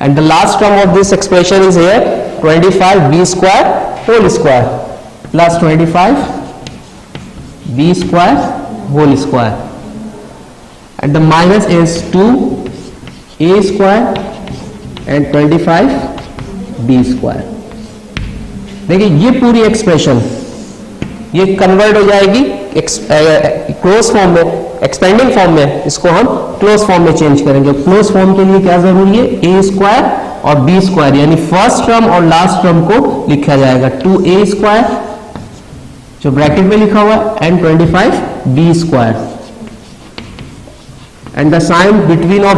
and the last term of this expression is here 25b square whole square plus 25b square whole square, and the minus is 2a square and 25b square। देखिए ये पूरी expression ये convert हो जाएगी close form में, expanding form में। इसको हम क्लोज फॉर्म में चेंज करेंगे। क्लोज फॉर्म के लिए क्या जरूरी है? a स्क्वायर और b स्क्वायर, यानी फर्स्ट टर्म और लास्ट टर्म को लिखा जाएगा 2a स्क्वायर जो ब्रैकेट में लिखा हुआ है and 25b square, and the sign between of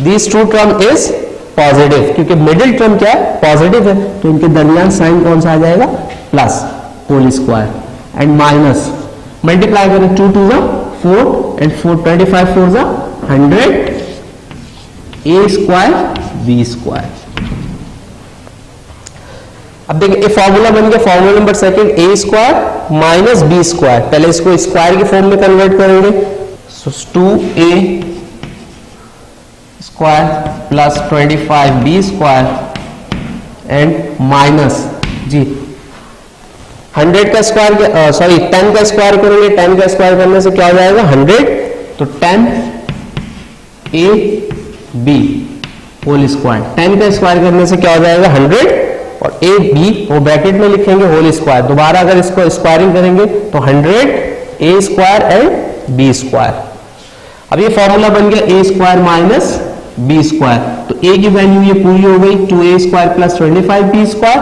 these two term is positive, क्योंकि मिडिल टर्म क्या है? पॉजिटिव है, तो इनके दरमियान साइन कौन सा आ जाएगा? Plus whole square and minus multiply करें 2 2 4 and 4 25 4 100 a square b square. अब देखिए फॉर्मूला बन गया, formula number second a square minus b square. पहले इसको स्क्वायर के फॉर्म में कन्वर्ट करेंगे, so 2a square plus 25b square and minus जी 100 का स्क्वायर, 10 का स्क्वायर करेंगे। 10 का स्क्वायर करने से क्या हो जाएगा? 100, तो 10ab होल स्क्वायर। 10 का स्क्वायर करने से क्या हो जाएगा? 100, और ab वो ब्रैकेट में लिखेंगे होल स्क्वायर। दोबारा अगर इसको स्क्वायरिंग करेंगे तो 100a square and b square. अब ये फॉर्मूला बन गया a square minus b square, तो a की वैल्यू ये पूरी हो गई 2a square plus 25b square,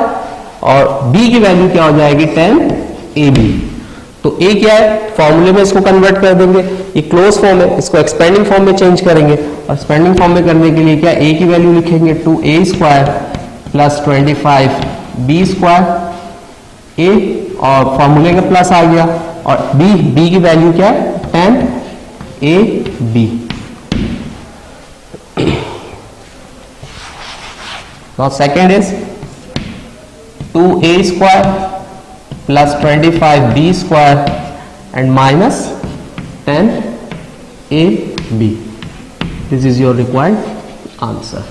और b की वैल्यू क्या हो जाएगी? 10ab। तो a क्या है? फॉर्मूले में इसको कन्वर्ट कर देंगे, ये क्लोज फॉर्म है, इसको एक्सपेंडिंग फॉर्म में चेंज करेंगे, और एक्सपेंडिंग फॉर्म में करने के लिए क्या? a की वैल्यू लिखेंगे 2a square plus 25b square a, और फॉर्मूले का प्लस आ गया, और b की वैल्यू क्या है? 10ab। Now second is 2a square plus 25b square and minus 10ab. This is your required answer.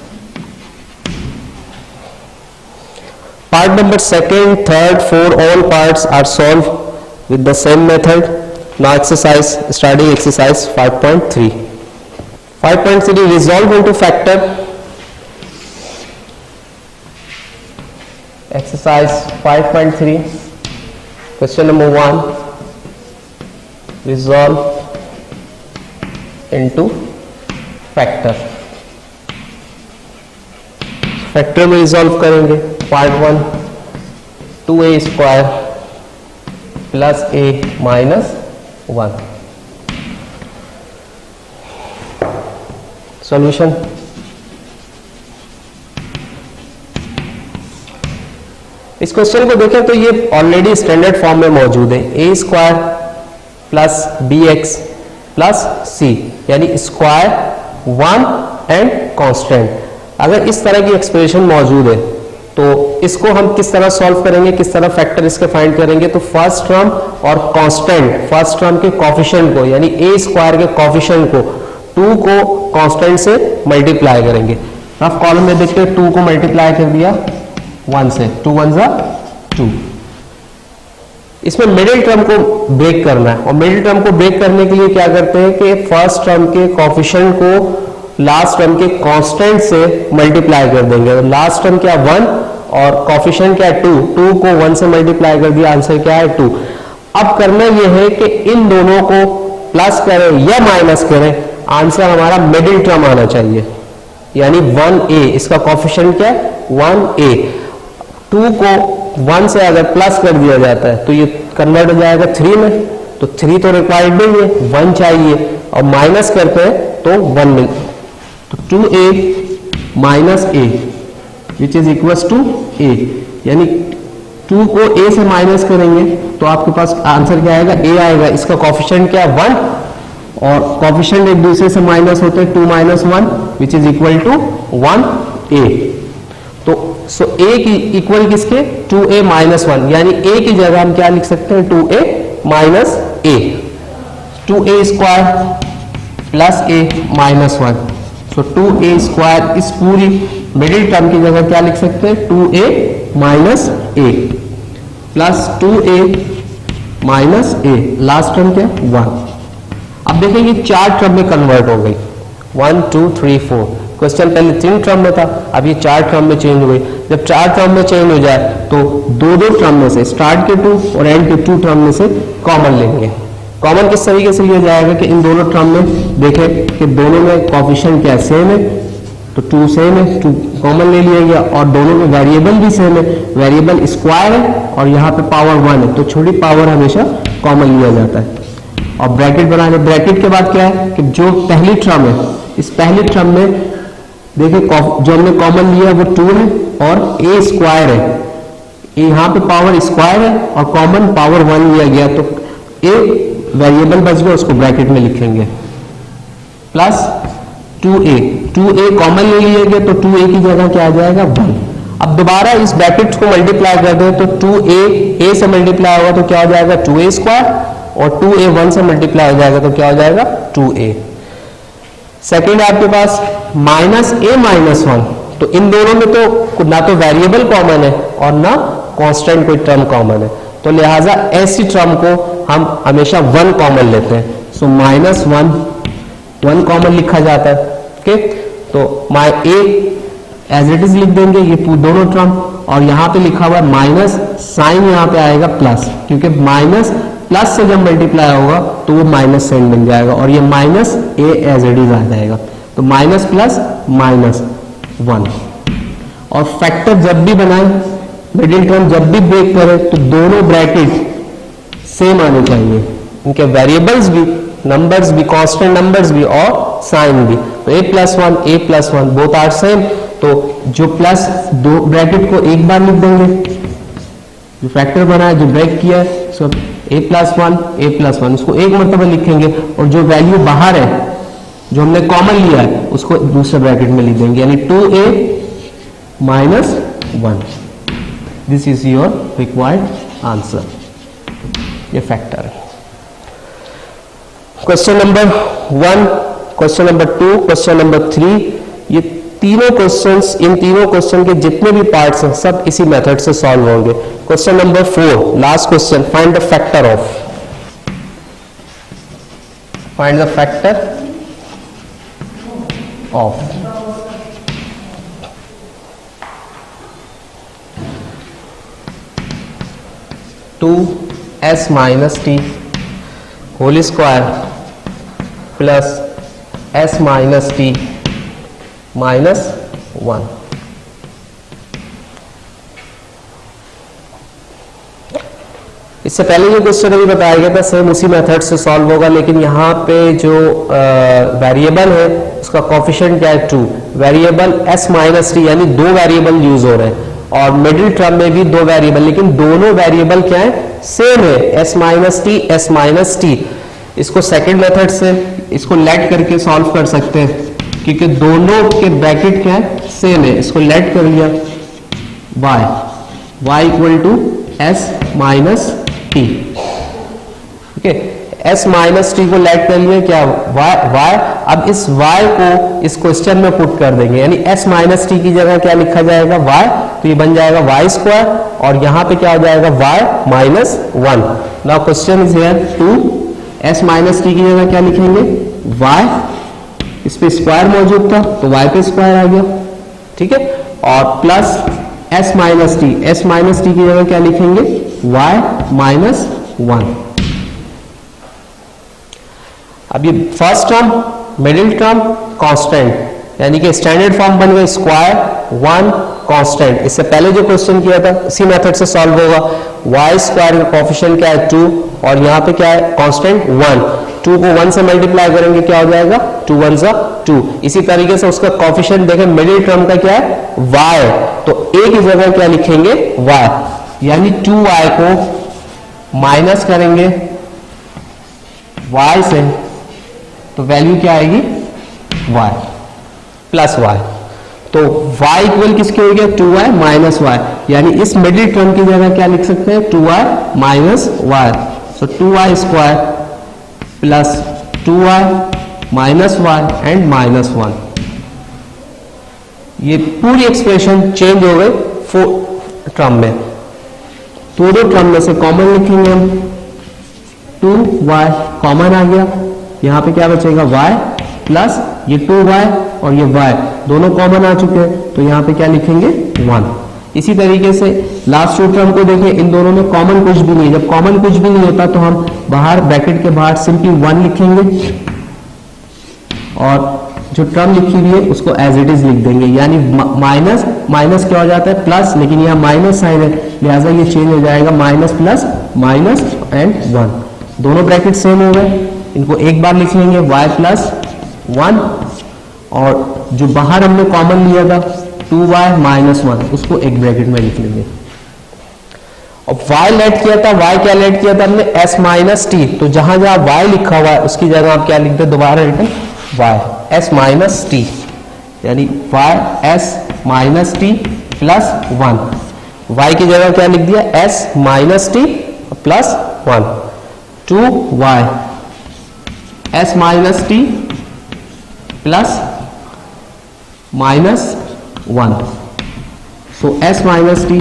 Part number second, third, fourth, all parts are solved with the same method. Now exercise, study exercise 5.3. 5.3, resolve into factor. Exercise 5.3, question number 1, resolve into factor. Factor में resolve करेंगे. Part 1, 2a square plus a minus 1. Solution. इस question को देखें तो ये already standard form में मौजूद है. A square plus B X plus C, यानी स्क्वायर 1 एंड कांस्टेंट. अगर इस तरह की एक्सप्रेशन मौजूद है तो इसको हम किस तरह सॉल्व करेंगे, किस तरह फैक्टर इसके फाइंड करेंगे. तो फर्स्ट टर्म और कांस्टेंट, फर्स्ट टर्म के कोफिशिएंट को यानी ए स्क्वायर के कोफिशिएंट को 2 को कांस्टेंट से मल्टीप्लाई करेंगे. आप कॉलम में देखते हैं 2 को मल्टीप्लाई कर दिया 1 से, 2 1 जा 2. इसमें मिडिल टर्म को ब्रेक करना है और मिडिल टर्म को ब्रेक करने के लिए क्या करते हैं कि फर्स्ट टर्म के कोफिशिएंट को लास्ट टर्म के कांस्टेंट से मल्टीप्लाई कर देंगे. तो लास्ट टर्म क्या 1 और कोफिशिएंट क्या 2, 2 को 1 से मल्टीप्लाई कर दिया, आंसर क्या है 2. अब करना यह है कि इन दोनों को प्लस करें या माइनस करें, आंसर हमारा मिडिल टर्म आना चाहिए, यानी 1a. इसका कोफिशिएंट क्या है 1a. 2 को 1 से अगर प्लस कर दिया जाता है तो ये कन्वर्ट हो जाएगा 3 में. तो 3 तो रिक्वायर्ड नहीं है, 1 चाहिए, और माइनस करते हैं तो 1 मिलता है. तो 2a minus a which is equals to a, यानी 2 को a से माइनस करेंगे तो आपके पास आंसर क्या आएगा, a आएगा. इसका कोफिशिएंट क्या 1 और कोफिशिएंट एक दूसरे से माइनस होते हैं, 2 minus 1 which is equal to 1a. तो सो a की इक्वल किसके 2a माइनस 1, यानी a की जगह हम क्या लिख सकते हैं 2a minus a. 2a square plus a minus 1. So 2a square इस पूरी मिडिल टर्म की जगह क्या लिख सकते हैं 2a minus a plus 2a minus a. Last term क्या 1. अब देखिए ये 4 टर्म में कन्वर्ट हो गई, 1 2 3 4. क्वेश्चन पहले 3 टर्म में था, अब ये 4 टर्म में चेंज हो गई. जब 4 टर्म में चेंज हो जाए तो दो टर्म में से, स्टार्ट के 2 और एंड के 2 टर्म में से कॉमन लेंगे. कॉमन किस तरीके से लिया जाएगा कि इन दोनों टर्म में देखें कि दोनों में कोफिशिएंट क्या सेम है, तो 2 सेम है, 2 कॉमन ले लिया गया. और दोनों में वेरिएबल भी सेम है, वेरिएबल स्क्वायर है और यहाँ पे पावर 1 है, तो छोटी पावर हमेशा कॉमन लिया जाता है. और ब्रैकेट बना ले. ब्रैकेट के बाद क्या है कि जो पहली टर्म है, इस पहली टर्म में देखिए जो हमने कॉमन लिया वो 2 है और a स्क्वायर है. यहाँ पे पावर स्क्वायर है और कॉमन पावर 1 लिया गया, तो a वेरिएबल बच गया, उसको ब्रैकेट में लिखेंगे. प्लस 2a कॉमन ले लिया गया, तो 2a की जगह क्या आ जाएगा 1. अब दोबारा इस ब्रैकेट को मल्टीप्लाई कर दें तो 2a से मल्टीप्लाई होगा तो क्या हो जाएगा 2a स्क्वायर, और 2a 1 से मल्टीप्लाई हो जाएगा तो क्या हो जाएगा 2a. सेकेंड आपके पास माइनस a माइनस 1. तो इन दोनों में तो ना तो वेरिएबल कॉमन है और ना कांस्टेंट कोई टर्म कॉमन है, तो लिहाजा ऐसी टर्म को हम हमेशा 1 कॉमन लेते हैं. सो माइनस 1 कॉमन लिखा जाता है. ओके, तो माई a एज इट इज लिख देंगे ये दोनों टर्म, और यहाँ पे लिखा हुआ माइनस, साइन यहाँ पे आएगा प्लस, क्योंकि माइनस प्लस से जब मल्टीप्लाई होगा तो वो माइनस साइन बन जाएगा और ये minus a as it is आ जाएगा. तो माइनस प्लस माइनस 1. और फैक्टर जब भी बनाए, मिडिल टर्म जब भी ब्रेक करे तो दोनों ब्रैकेट सेम आने चाहिए, उनके वेरिएबल्स भी, नंबर्स भी, कांस्टेंट नंबर्स भी और साइन भी. तो a plus 1 both are same. तो जो प्लस दो ब्रैकेट को एक बार लिख देंगे, जो फैक्टर बना है, जो ब्रेक किया है, सो a प्लस 1 उसको एक मरतबा लिखेंगे, और जो वैल्यू बाहर है जो हमने कॉमन लिया है उसको दूसरे ब्रैकेट में लिख देंगे, यानी 2a minus 1. This is your required answer. ये फैक्टर है. Question number 1, question number 2, question number 3, ये तीनों क्वेश्चंस, इन तीनों क्वेश्चन के जितने भी पार्ट्स हैं सब इसी मेथड से सॉल्व होंगे. Question number 4, last question, find the factor of. 2s minus T whole square plus s minus T minus 1। इससे पहले जो क्वेश्चन अभी बताया गया था सेम उसी मेथड से सॉल्व होगा, लेकिन यहाँ पे जो वेरिएबल है उसका कोफिशिएंट क्या है 2, वेरिएबल s माइनस टी यानी दो वेरिएबल यूज हो रहे हैं, और मिडिल टर्म में भी दो वेरिएबल, लेकिन दोनों वेरिएबल क्या है सेम है, s minus T s minus T. इसको सेकेंड मेथड से इसको लेट करके सॉल्व कर सकते हैं क्योंकि दोनों के ब्रैकेट क्या है सेम है। इसको लेट कर लिया y equal to s minus T, ठीक है, s माइनस टी को लेट कर लिया क्या y। अब इस y को इस क्वेश्चन में पुट कर देंगे, यानी s माइनस टी की जगह क्या लिखा जाएगा y, तो ये बन जाएगा y स्क्वायर, और यहाँ पे क्या हो जाएगा y minus 1। Now question is here to s minus T की जगह क्या लिखेंगे y, इस पे स्क्वायर मौजूद था तो y पे स्क्वायर आ गया, ठीक है, और प्लस s माइनस टी की जगह क्या लिखेंगे y माइनस 1। अब ये first term middle term constant, यानी कि स्टैंडर्ड फॉर्म बन गया स्क्वायर 1 कांस्टेंट। इससे पहले जो क्वेश्चन किया था इसी मेथड से सॉल्व होगा, y स्क्वायर का कोफिशिएंट क्या है 2, और यहाँ पे क्या है कांस्टेंट 1, 2 को 1 से मल्टीप्लाई करेंगे क्या हो जाएगा 2 1 2। इसी तरीके से उसका कोफिशिएंट देखें मिडिल टर्म का क्या है y, तो a की जगह क्या लिखेंगे y, यानी 2y को माइनस करेंगे y से तो वैल्यू क्या आएगी y प्लस y, तो y इक्वल किसके हो गया 2y माइनस y, यानी इस मिडिल टर्म की जगह क्या लिख सकते हैं 2y minus y। So 2y square plus 2y minus y and minus 1। ये पूरी एक्सप्रेशन चेंज हो गई फोर टर्म में, दोनों टर्म में से कॉमन लिखेंगे हम, 2y कॉमन आ गया, यहाँ पे क्या बचेगा y प्लस ये 2y और ये y दोनों कॉमन आ चुके हैं, तो यहाँ पे क्या लिखेंगे 1। इसी तरीके से लास्ट टू टर्म को देखें, इन दोनों में कॉमन कुछ भी नहीं है, जब कॉमन कुछ भी नहीं होता तो हम बाहर ब्रैकेट के बाहर सिंपली 1 लिखेंगे और जो टर्म लिखी हुई है उसको एज इट इज लिख देंगे, यानी माइनस माइनस क्या हो जाता है प्लस, लेकिन यहाँ माइनस साइन है लिहाजा ये चेंज हो जाएगा माइनस प्लस माइनस एंड 1। दोनों ब्रैकेट सेम हो गए, इनको एक बार लिख लेंगे y प्लस 1, और जो बाहर हमने कॉमन लिया था 2y माइनस 1 उसको एक ब्रैकेट में लिख लेंगे। और y लेट किया था, y क्या लेट किया था हमने s माइनस टी, तो जहां जहां y लिखा हुआ है उसकी जगह आप क्या लिखते हैं दोबारा return y s minus T, यानी y s minus T plus 1, y की जगह क्या लिख दिया s minus T plus 1, 2y s minus T plus minus 1। सो s माइनस टी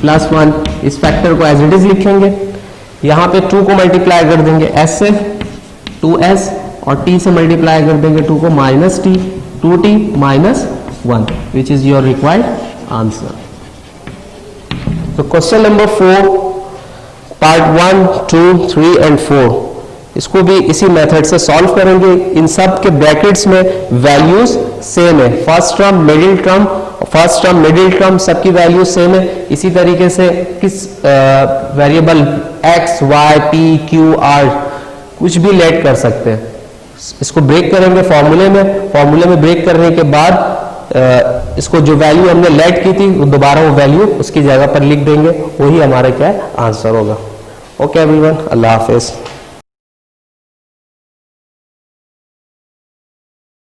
प्लस 1, इस फैक्टर को एज इट इज लिखेंगे, यहाँ पे 2 को मल्टीप्लाई कर देंगे s से 2s, और t से मल्टीप्लाई कर देंगे 2 को minus T 2t minus 1, which is your required answer. तो क्वेश्चन नंबर 4 पार्ट 1 2 3 एंड 4 इसको भी इसी मेथड से सॉल्व करेंगे। इन सब के ब्रैकेट्स में वैल्यूज सेम है, फर्स्ट टर्म मिडिल टर्म सबकी वैल्यू सेम है। इसी तरीके से किस variable x y p q r कुछ भी लेट कर सकते हैं। इसको ब्रेक करेंगे फॉर्मूले में ब्रेक करने के बाद इसको जो वैल्यू हमने लेट की थी दोबारा वो वैल्यू उसकी जगह पर लिख देंगे, वही हमारा क्या है आंसर होगा। ओके एवरीवन, अल्लाह हाफिज।